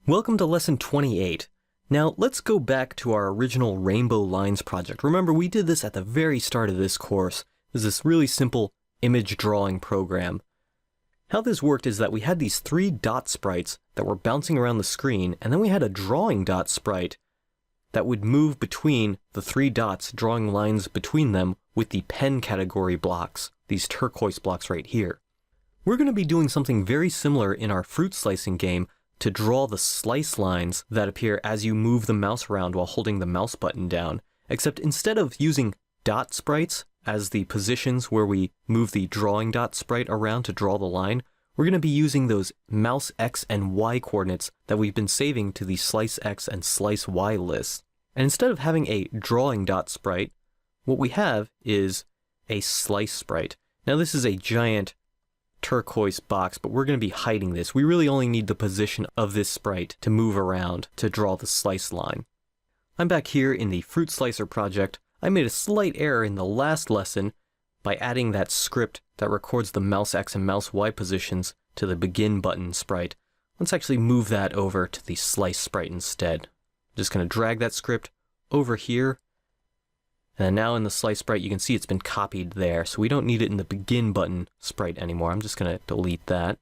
Welcome to lesson 28. Now let's go back to our original rainbow lines project. Remember, we did this at the very start of this course. This is this really simple image drawing program. How this worked is that we had these three dot sprites that were bouncing around the screen, and then we had a drawing dot sprite that would move between the three dots, drawing lines between them with the pen category blocks, these turquoise blocks right here. We're going to be doing something very similar in our fruit slicing game to draw the slice lines that appear as you move the mouse around while holding the mouse button down, except instead of using dot sprites as the positions where we move the drawing dot sprite around to draw the line, we're going to be using those mouse X and Y coordinates that we've been saving to the slice X and slice Y lists. And instead of having a drawing dot sprite, what we have is a slice sprite. Now this is a giant turquoise box, but we're going to be hiding this. We really only need the position of this sprite to move around to draw the slice line. I'm back here in the fruit slicer project. I made a slight error in the last lesson by adding that script that records the mouse X and mouse Y positions to the begin button sprite. Let's actually move that over to the slice sprite instead. I'm just going to drag that script over here. And now in the slice sprite, you can see it's been copied there, so we don't need it in the begin button sprite anymore. I'm just going to delete that.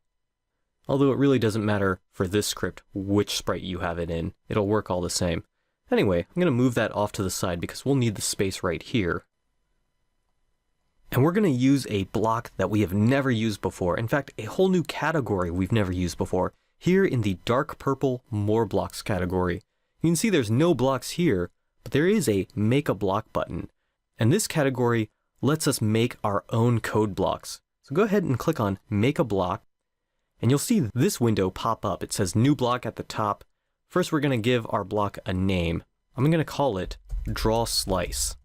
Although it really doesn't matter for this script which sprite you have it in. It'll work all the same. Anyway, I'm going to move that off to the side because we'll need the space right here. And we're going to use a block that we have never used before. In fact, a whole new category we've never used before. Here in the dark purple more blocks category. You can see there's no blocks here, but there is a make a block button. And this category lets us make our own code blocks. So go ahead and click on make a block, and you'll see this window pop up. It says new block at the top. First, we're going to give our block a name. I'm going to call it draw slice.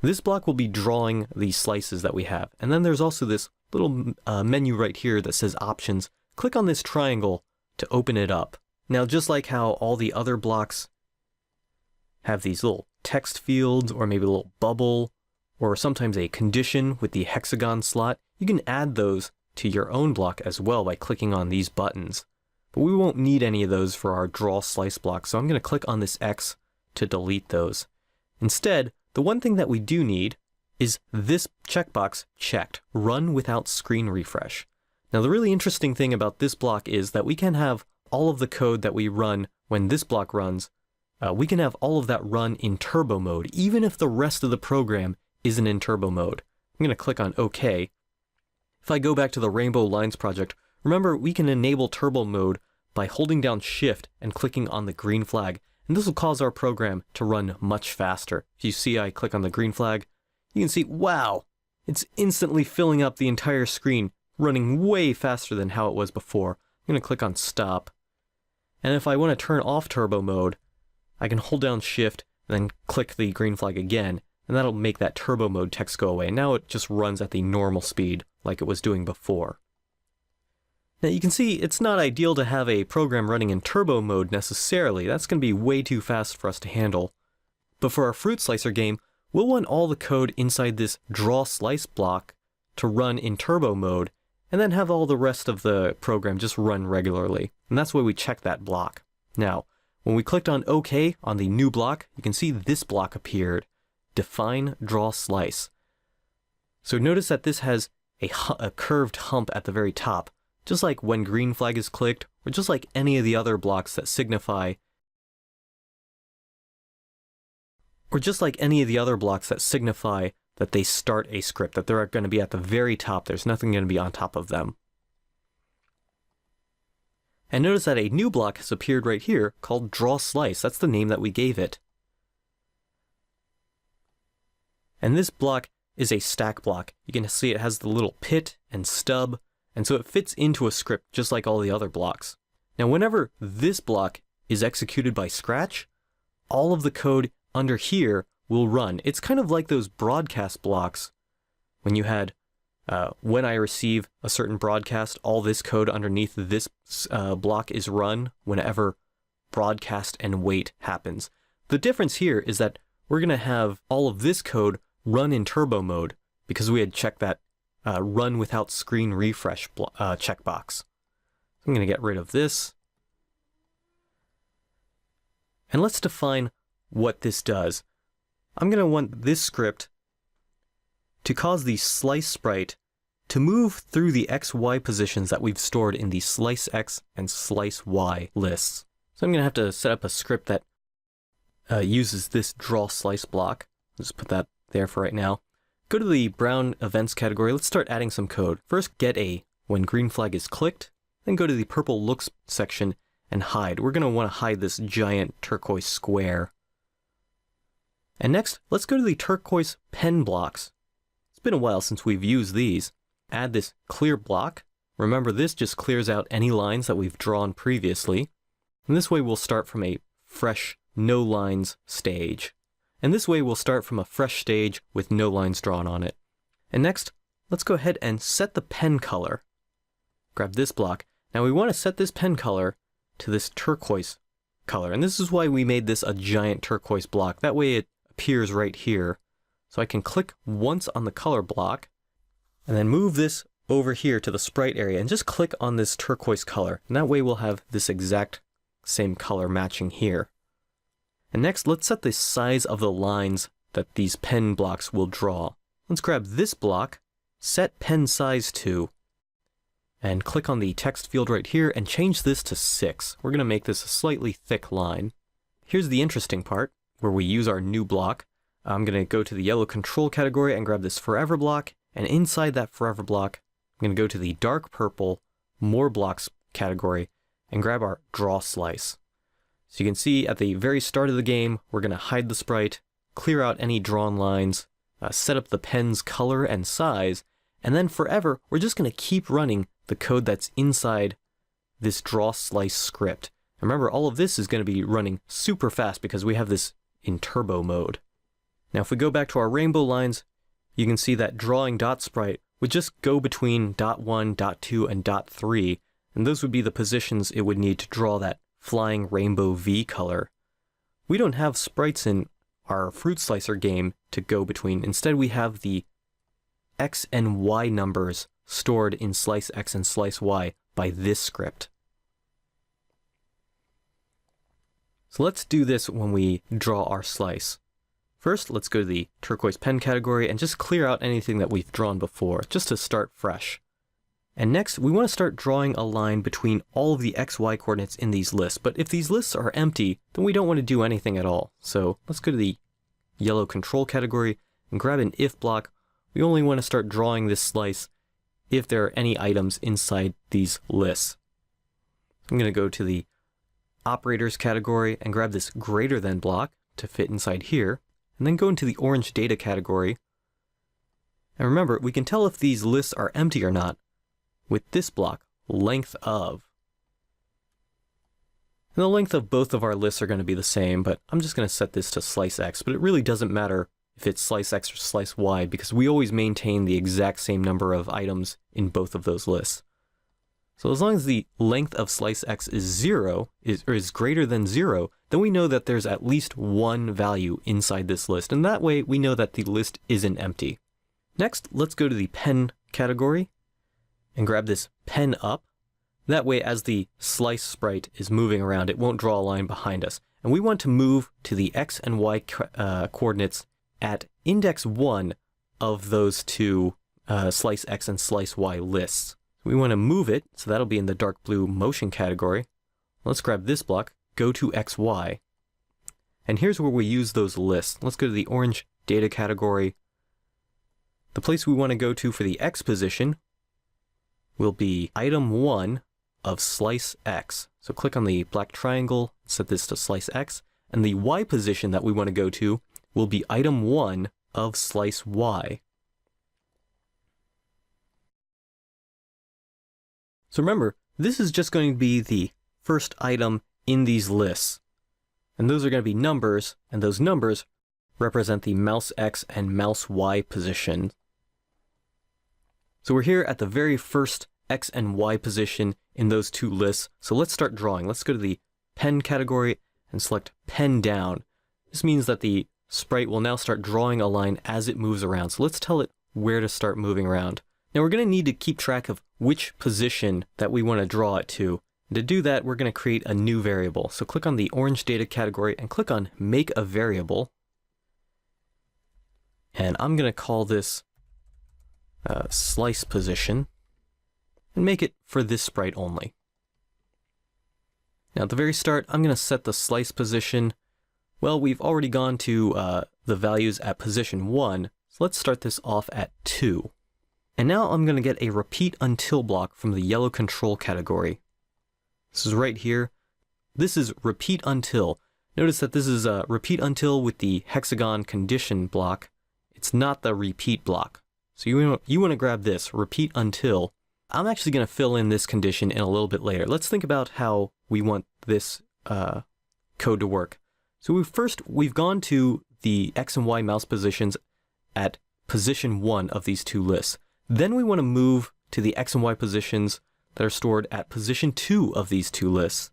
This block will be drawing the slices that we have. And then there's also this little menu right here that says options. Click on this triangle to open it up. Now, just like how all the other blocks have these little text fields or maybe a little bubble or sometimes a condition with the hexagon slot, you can add those to your own block as well by clicking on these buttons. But we won't need any of those for our draw slice block, so I'm going to click on this X to delete those. Instead, the one thing that we do need is this checkbox checked, run without screen refresh. Now the really interesting thing about this block is that we can have all of the code that we run when this block runs, we can have all of that run in turbo mode, even if the rest of the program isn't in turbo mode. I'm going to click on OK. If I go back to the Rainbow Lines project, remember we can enable turbo mode by holding down Shift and clicking on the green flag, and this will cause our program to run much faster. If you see I click on the green flag, you can see, wow, it's instantly filling up the entire screen, running way faster than how it was before. I'm going to click on Stop, and if I want to turn off turbo mode, I can hold down Shift and then click the green flag again, and that'll make that turbo mode text go away. Now it just runs at the normal speed like it was doing before. Now you can see it's not ideal to have a program running in turbo mode necessarily. That's going to be way too fast for us to handle. But for our fruit slicer game, we'll want all the code inside this draw slice block to run in turbo mode, and then have all the rest of the program just run regularly. And that's why we check that block. Now, when we clicked on OK on the new block, you can see this block appeared, define draw slice. So notice that this has a curved hump at the very top, just like when green flag is clicked, or just like any of the other blocks that signify, that they start a script, that they're going to be at the very top. There's nothing going to be on top of them. And notice that a new block has appeared right here called draw slice. That's the name that we gave it. And this block is a stack block. You can see it has the little pit and stub, and so it fits into a script just like all the other blocks. Now whenever this block is executed by Scratch, all of the code under here will run. It's kind of like those broadcast blocks when you had when I receive a certain broadcast, all this code underneath this block is run whenever broadcast and wait happens. The difference here is that we're going to have all of this code run in turbo mode because we had checked that run without screen refresh checkbox. I'm going to get rid of this. And let's define what this does. I'm going to want this script to cause the slice sprite to move through the XY positions that we've stored in the slice X and slice Y lists. So I'm going to have to set up a script that uses this draw slice block. Let's put that there for right now. Go to the brown events category. Let's start adding some code. First, get a when green flag is clicked, then go to the purple looks section and hide. We're going to want to hide this giant turquoise square. And next, let's go to the turquoise pen blocks. It's been a while since we've used these. Add this clear block. Remember, this just clears out any lines that we've drawn previously. And this way we'll start from a fresh, no lines stage. And this way we'll start from a fresh stage with no lines drawn on it. And next, let's go ahead and set the pen color. Grab this block. Now we want to set this pen color to this turquoise color. And this is why we made this a giant turquoise block. That way it appears right here. So I can click once on the color block and then move this over here to the sprite area and just click on this turquoise color. And that way we'll have this exact same color matching here. And next, let's set the size of the lines that these pen blocks will draw. Let's grab this block, set pen size to, and click on the text field right here and change this to 6. We're going to make this a slightly thick line. Here's the interesting part, where we use our new block. I'm going to go to the yellow control category and grab this forever block, and inside that forever block, I'm going to go to the dark purple more blocks category and grab our draw slice. So you can see at the very start of the game, we're going to hide the sprite, clear out any drawn lines, set up the pen's color and size, and then forever, we're just going to keep running the code that's inside this draw slice script. And remember, all of this is going to be running super fast because we have this in turbo mode. Now, if we go back to our rainbow lines, you can see that drawing dot sprite would just go between dot 1, dot 2, and dot 3, and those would be the positions it would need to draw that flying rainbow V color. We don't have sprites in our fruit slicer game to go between. Instead, we have the X and Y numbers stored in slice X and slice Y by this script. So let's do this when we draw our slice. First, let's go to the turquoise pen category and just clear out anything that we've drawn before, just to start fresh. And next, we want to start drawing a line between all of the XY coordinates in these lists. But if these lists are empty, then we don't want to do anything at all. So let's go to the yellow control category and grab an if block. We only want to start drawing this slice if there are any items inside these lists. I'm going to go to the operators category and grab this greater than block to fit inside here, and then go into the orange data category. And remember, we can tell if these lists are empty or not with this block, length of. And the length of both of our lists are going to be the same, but I'm just going to set this to slice X, but it really doesn't matter if it's slice X or slice Y because we always maintain the exact same number of items in both of those lists. So as long as the length of slice X is 0, is greater than 0, then we know that there's at least one value inside this list, and that way we know that the list isn't empty. Next, let's go to the pen category and grab this pen up. That way, as the slice sprite is moving around, it won't draw a line behind us. And we want to move to the X and Y coordinates at index 1 of those two slice X and slice Y lists. We want to move it, so that'll be in the dark blue motion category. Let's grab this block, go to XY. And here's where we use those lists. Let's go to the orange data category. The place we want to go to for the X position will be item 1 of slice X. So click on the black triangle, set this to slice X, and the Y position that we want to go to will be item 1 of slice Y. So remember, this is just going to be the first item in these lists. And those are going to be numbers, and those numbers represent the mouse X and mouse Y position. So we're here at the very first X and Y position in those two lists. So let's start drawing. Let's go to the pen category and select pen down. This means that the sprite will now start drawing a line as it moves around. So let's tell it where to start moving around. Now we're going to need to keep track of which position that we want to draw it to. And to do that, we're going to create a new variable. So click on the orange data category and click on make a variable. And I'm going to call this slice position and make it for this sprite only. Now at the very start, I'm going to set the slice position. Well, we've already gone to the values at position 1, so let's start this off at 2. And now I'm going to get a repeat until block from the yellow control category. This is right here. This is repeat until. Notice that this is a repeat until with the hexagon condition block. It's not the repeat block. So you want to grab this, repeat until. I'm actually going to fill in this condition in a little bit later. Let's think about how we want this code to work. So we've gone to the X and Y mouse positions at position 1 of these two lists. Then we want to move to the X and Y positions that are stored at position 2 of these two lists.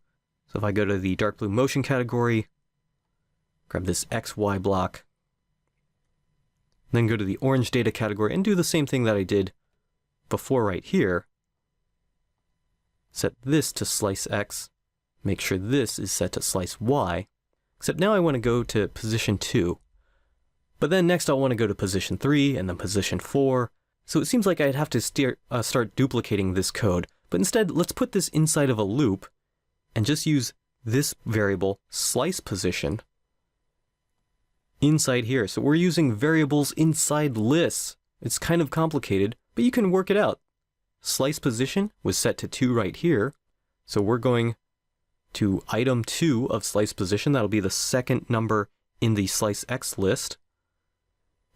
So if I go to the dark blue motion category, grab this XY block, then go to the orange data category and do the same thing that I did before right here. Set this to slice X, make sure this is set to slice Y, except now I want to go to position 2. But then next I'll want to go to position 3 and then position 4. So it seems like I'd have to start duplicating this code. But instead, let's put this inside of a loop and just use this variable, slice position, inside here. So we're using variables inside lists. It's kind of complicated, but you can work it out. Slice position was set to 2 right here. So we're going to item 2 of slice position. That'll be the second number in the slice X list.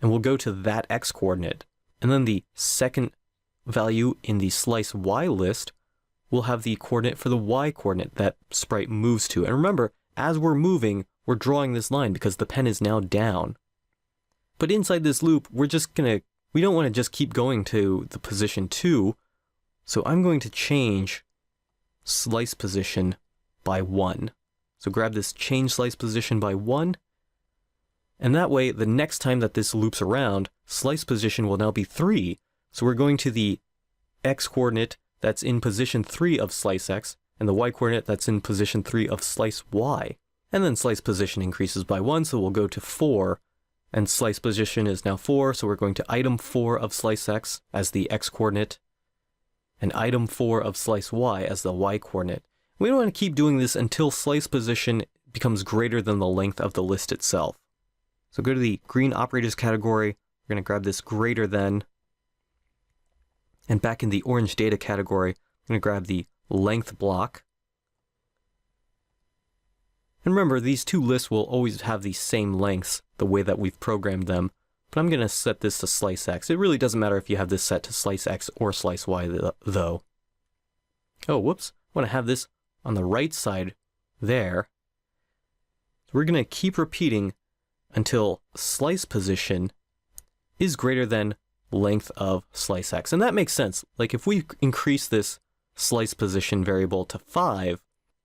And we'll go to that X coordinate. And then the second value in the slice Y list will have the coordinate for the Y coordinate that sprite moves to. And remember, as we're moving, we're drawing this line because the pen is now down. But inside this loop, we don't want to just keep going to the position 2. So I'm going to change slice position by 1. So grab this change slice position by 1. And that way, the next time that this loops around, slice position will now be 3. So we're going to the X coordinate that's in position 3 of slice X, and the Y coordinate that's in position 3 of slice Y. And then slice position increases by 1, so we'll go to 4. And slice position is now 4, so we're going to item 4 of slice X as the X coordinate, and item 4 of slice Y as the Y coordinate. We don't want to keep doing this until slice position becomes greater than the length of the list itself. So go to the green operators category, we're going to grab this greater than, and back in the orange data category, I'm going to grab the length block. And remember, these two lists will always have the same lengths, the way that we've programmed them, but I'm going to set this to slice X. It really doesn't matter if you have this set to slice X or slice Y, though. Oh, whoops, I want to have this on the right side there. So we're going to keep repeating until slice position is greater than length of slice X. And that makes sense. Like if we increase this slice position variable to 5,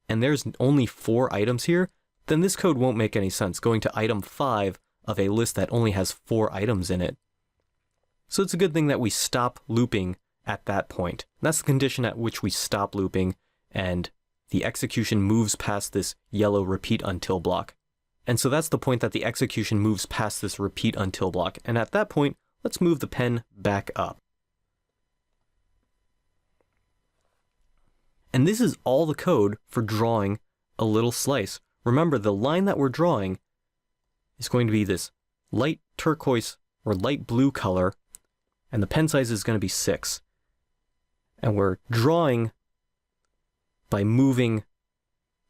and there's only 4 items here, then this code won't make any sense, going to item 5 of a list that only has 4 items in it. So it's a good thing that we stop looping at that point. That's the condition at which we stop looping, and the execution moves past this yellow repeat until block. And so that's the point that the execution moves past this repeat until block. And at that point, let's move the pen back up. And this is all the code for drawing a little slice. Remember, the line that we're drawing is going to be this light turquoise or light blue color, and the pen size is going to be 6. And we're drawing by moving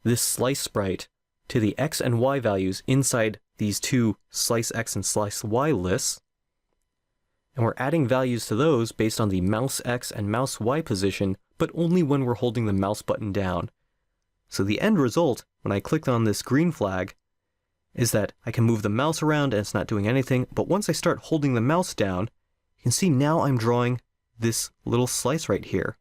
this slice sprite to the X and Y values inside these two slice X and slice Y lists. And we're adding values to those based on the mouse X and mouse Y position, but only when we're holding the mouse button down. So the end result, when I click on this green flag, is that I can move the mouse around and it's not doing anything, but once I start holding the mouse down, you can see now I'm drawing this little slice right here.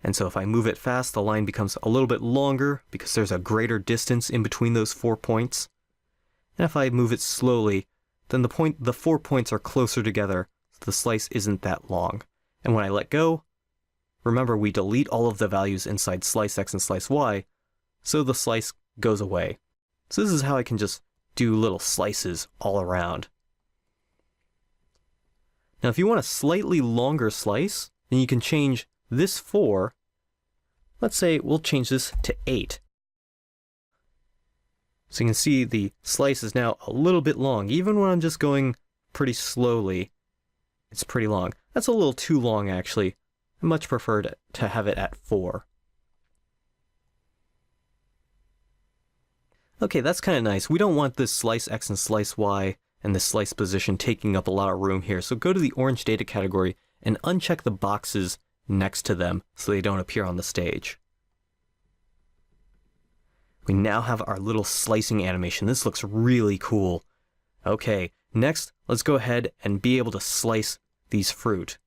And so if I move it fast, the line becomes a little bit longer because there's a greater distance in between those 4 points. And if I move it slowly, then the 4 points are closer together, so the slice isn't that long. And when I let go, remember we delete all of the values inside slice x and slice y, so the slice goes away. So this is how I can just do little slices all around. Now if you want a slightly longer slice, then you can change this 4. Let's say we'll change this to 8. So you can see the slice is now a little bit long. Even when I'm just going pretty slowly, it's pretty long. That's a little too long actually. I much prefer to have it at 4. Okay, that's kind of nice. We don't want this slice x and slice y and this slice position taking up a lot of room here. So go to the orange data category and uncheck the boxes next to them so they don't appear on the stage. We now have our little slicing animation. This looks really cool. Okay, next let's go ahead and be able to slice these fruit.